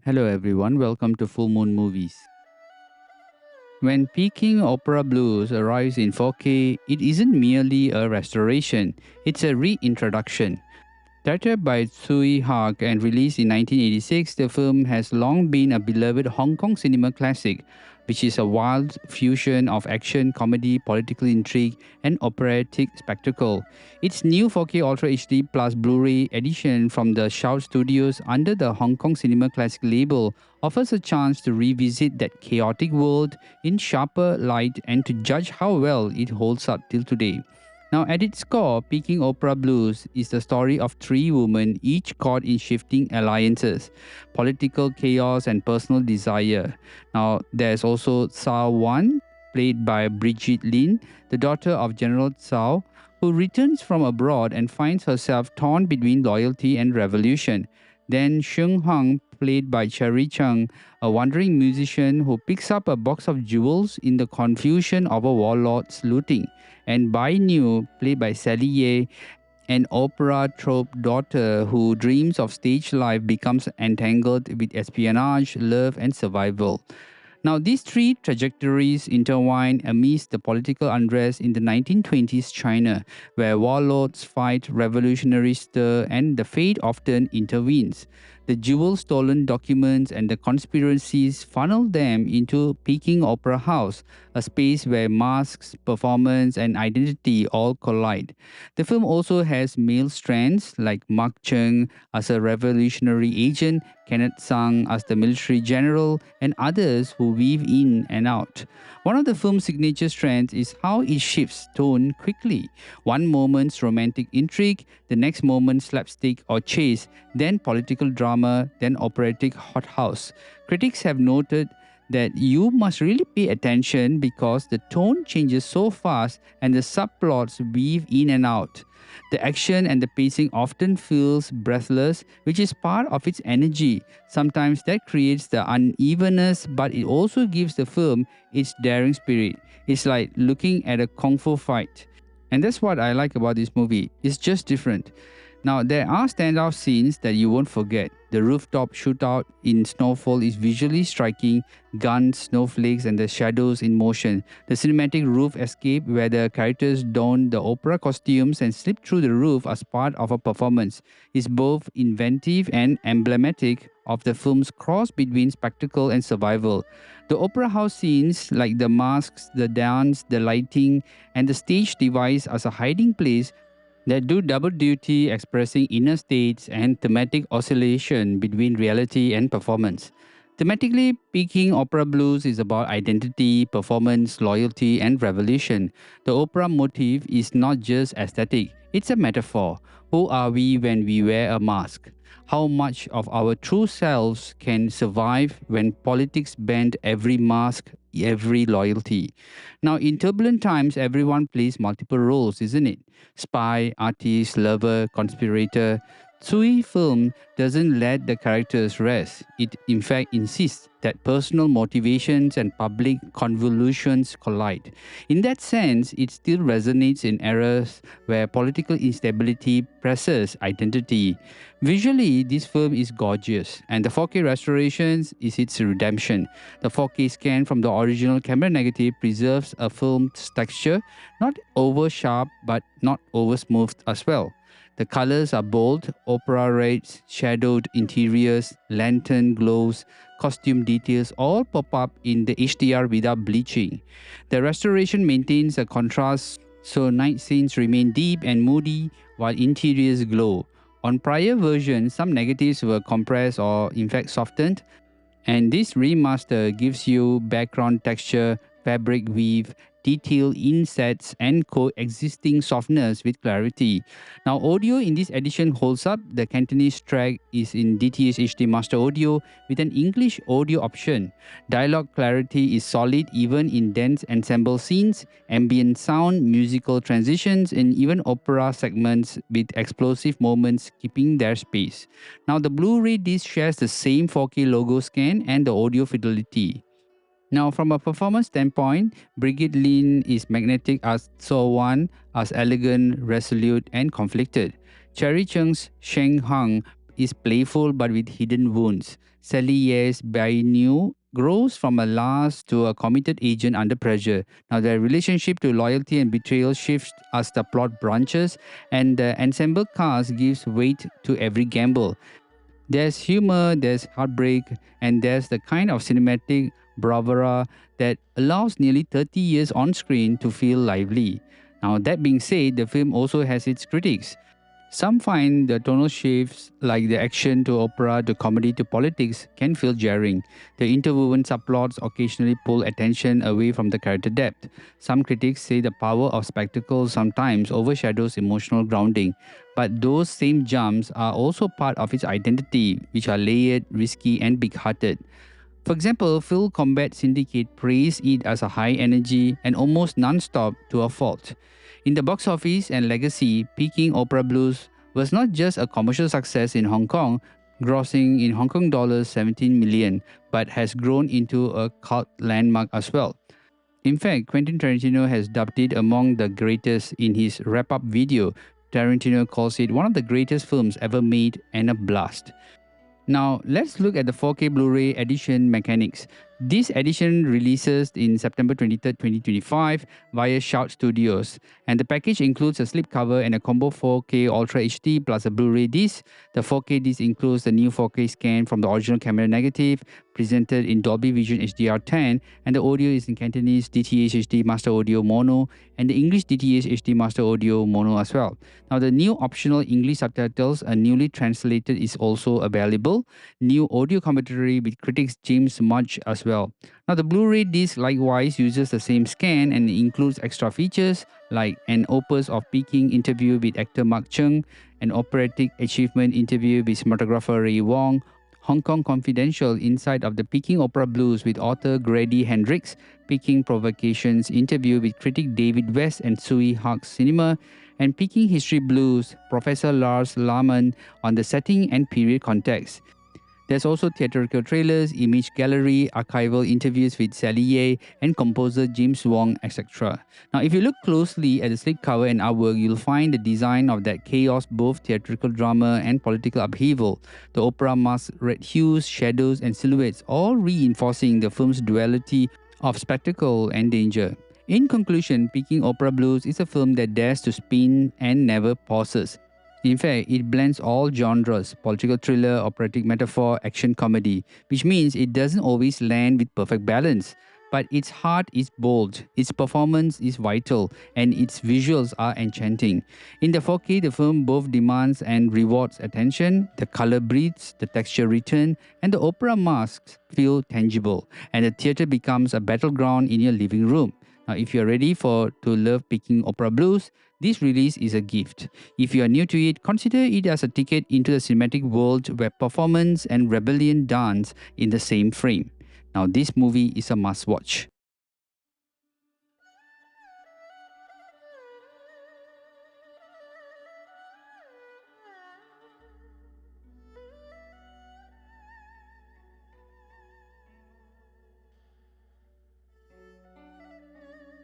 Hello everyone, welcome to Full Moon Movies. When Peking Opera Blues arrives in 4K, it isn't merely a restoration, it's a reintroduction. Directed by Tsui Hark and released in 1986, the film has long been a beloved Hong Kong cinema classic, which is a wild fusion of action, comedy, political intrigue, and operatic spectacle. Its new 4K Ultra HD Plus Blu-ray edition from the Shout Studios under the Hong Kong Cinema Classic label offers a chance to revisit that chaotic world in sharper light and to judge how well it holds up till today. Now, at its core, Peking Opera Blues is the story of three women, each caught in shifting alliances, political chaos, and personal desire. Now, there's also Tsao Wan, played by Brigitte Lin, the daughter of General Tsao, who returns from abroad and finds herself torn between loyalty and revolution. Then Sheng Hang, played by Cherie Chung, a wandering musician who picks up a box of jewels in the confusion of a warlord's looting, and Bai Nu, played by Sally Yeh, an opera troupe daughter who dreams of stage life becomes entangled with espionage, love, and survival. Now, these three trajectories intertwine amidst the political unrest in the 1920s China, where warlords fight, revolutionaries stir, and the fate often intervenes. The jewel stolen documents and the conspiracies funnel them into Peking Opera House, a space where masks, performance, and identity all collide. The film also has male strands like Mark Chung as a revolutionary agent, Kenneth Sang as the military general, and others who weave in and out. One of the film's signature strands is how it shifts tone quickly. One moment's romantic intrigue, the next moment slapstick or chase, then political drama, then operatic hothouse. Critics have noted that you must really pay attention because the tone changes so fast and the subplots weave in and out. The action and the pacing often feels breathless, which is part of its energy. Sometimes that creates the unevenness, but it also gives the film its daring spirit. It's like looking at a kung fu fight. And that's what I like about this movie. It's just different. Now, there are standout scenes that you won't forget. The rooftop shootout in snowfall is visually striking, guns, snowflakes, and the shadows in motion. The cinematic roof escape, where the characters don the opera costumes and slip through the roof as part of a performance, is both inventive and emblematic of the film's cross between spectacle and survival. The opera house scenes, like the masks, the dance, the lighting, and the stage device as a hiding place, that do double duty expressing inner states and thematic oscillation between reality and performance. Thematically, Peking Opera Blues is about identity, performance, loyalty, and revolution. The opera motif is not just aesthetic, it's a metaphor. Who are we when we wear a mask? How much of our true selves can survive when politics bend every mask, every loyalty? Now, in turbulent times, everyone plays multiple roles, isn't it? Spy, artist, lover, conspirator. Tsui film doesn't let the characters rest. It in fact insists that personal motivations and public convolutions collide. In that sense, it still resonates in eras where political instability presses identity. Visually, this film is gorgeous, and the 4K restorations is its redemption. The 4K scan from the original camera negative preserves a film's texture, not over sharp but not over smooth as well. The colors are bold, opera reds, shadowed interiors, lantern glows, costume details all pop up in the HDR without bleaching. The restoration maintains a contrast so night scenes remain deep and moody while interiors glow. On prior versions, some negatives were compressed or in fact softened, and this remaster gives you background texture, fabric weave, detailed insets, and coexisting softness with clarity. Now, audio in this edition holds up. The Cantonese track is in DTS HD Master Audio with an English audio option. Dialogue clarity is solid even in dense ensemble scenes, ambient sound, musical transitions, and even opera segments with explosive moments keeping their space. Now, the Blu-ray disc shares the same 4K logo scan and the audio fidelity. Now, from a performance standpoint, Brigitte Lin is magnetic as So Wan, as elegant, resolute, and conflicted. Cherie Chung's Sheng Hang is playful but with hidden wounds. Sally Yeh's Bai New grows from a Lars to a committed agent under pressure. Now, their relationship to loyalty and betrayal shifts as the plot branches, and the ensemble cast gives weight to every gamble. There's humor, there's heartbreak, and there's the kind of cinematic bravura that allows nearly 30 years on screen to feel lively. Now, that being said, the film also has its critics. Some find the tonal shifts, like the action to opera to comedy to politics, can feel jarring. The interwoven subplots occasionally pull attention away from the character depth. Some critics say the power of spectacle sometimes overshadows emotional grounding, but those same jumps are also part of its identity, which are layered, risky, and big hearted. For example, Phil Combat Syndicate praised it as a high energy and almost non-stop to a fault. In the box office and legacy, Peking Opera Blues was not just a commercial success in Hong Kong, grossing in Hong Kong dollars 17 million, but has grown into a cult landmark as well. In fact, Quentin Tarantino has dubbed it among the greatest in his wrap-up video. Tarantino calls it one of the greatest films ever made and a blast. Now, let's look at the 4K Blu-ray edition mechanics. This edition releases in September 23rd, 2025 via Shout Studios, and the package includes a slipcover and a combo 4K Ultra HD plus a Blu-ray disc. The 4K disc includes the new 4K scan from the original camera negative, presented in Dolby Vision HDR10, and the audio is in Cantonese DTH HD Master Audio Mono and the English DTH HD Master Audio Mono as well. Now, the new optional English subtitles, a newly translated, is also available. New audio commentary with critics James Mudge as well. Now, the Blu-ray disc likewise uses the same scan and includes extra features like an opus of Peking interview with actor Mark Chung, an operatic achievement interview with cinematographer Ray Wong, Hong Kong Confidential inside of the Peking Opera Blues with author Grady Hendrix, Peking Provocations interview with critic David West and Tsui Hark Cinema, and Peking History Blues, Professor Lars Lahmann on the setting and period context. There's also theatrical trailers, image gallery, archival interviews with Sally Yeh and composer James Wong, etc. Now, if you look closely at the slipcover and artwork, you'll find the design of that chaos, both theatrical drama and political upheaval. The opera masks red hues, shadows, and silhouettes, all reinforcing the film's duality of spectacle and danger. In conclusion, Peking Opera Blues is a film that dares to spin and never pauses. In fact, it blends all genres: political thriller, operatic metaphor, action comedy, which means it doesn't always land with perfect balance. But its heart is bold, its performance is vital, and its visuals are enchanting. In the 4K, the film both demands and rewards attention. The color breathes, the texture returns, and the opera masks feel tangible, and the theater becomes a battleground in your living room. Now, if you're ready to love Peking Opera Blues, this release is a gift. If you are new to it, consider it as a ticket into the cinematic world where performance and rebellion dance in the same frame. Now, this movie is a must-watch.